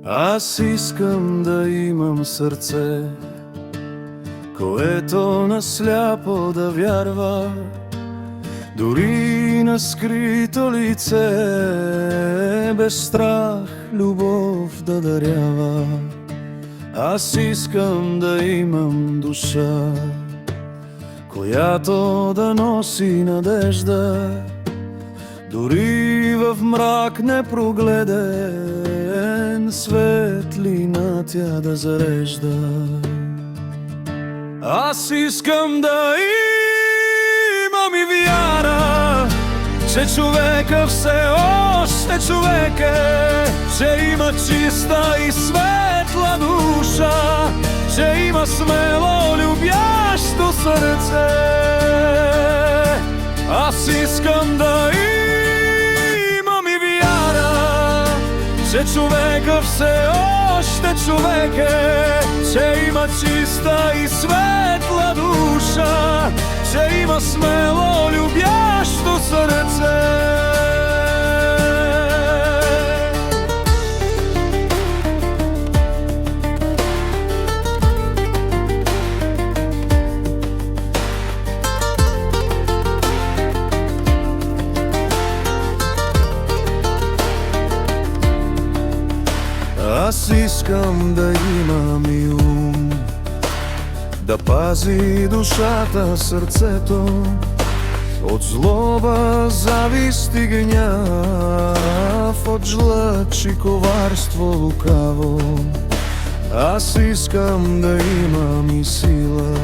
Аз искам да имам сърце, което насляпо да вярва, дори на скрито лице, без страх любов да дарява. Аз искам да имам душа, която да носи надежда, дори в мрак непрогледен, светлина тя да зарежда. Аз искам да имам и вяра, че човека все още човек е, че има чиста и светла душа, че има смело любящо сърце. Аз искам да имам и вяра, че човека все още човек е, че има чиста и светла душа, че има смело любящо сърце. Аз искам да имам и ум, да пази душата, сърцето от злоба, завист и гняв, от жлъч и коварство лукаво. Аз искам да имам и сила,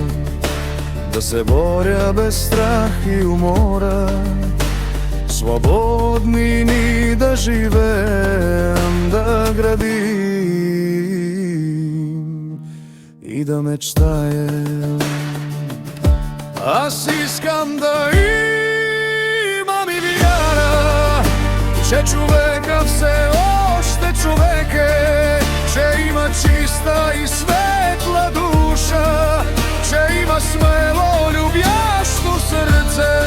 да се боря без страх и умора, свободни ни да живеем, да градим и да мечтаем. Аз искам да имам и вяра, че човека все още човек е, че има чиста и светла душа, че има смело любящо сърце.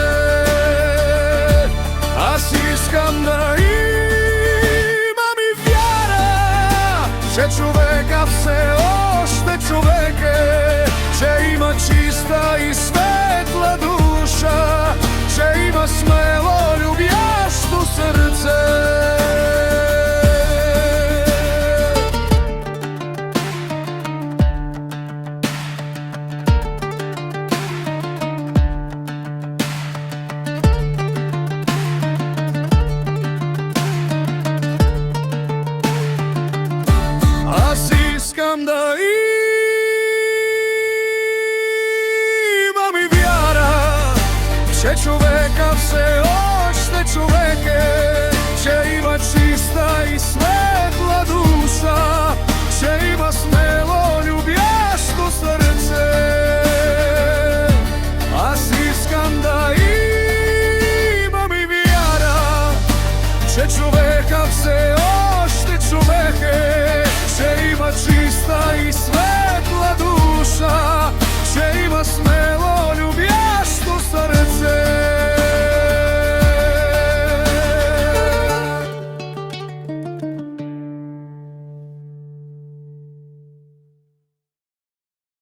Аз искам да имам и вяра, че човека все още човек е, че има чиста и светла душа, че има смело любящо сърце.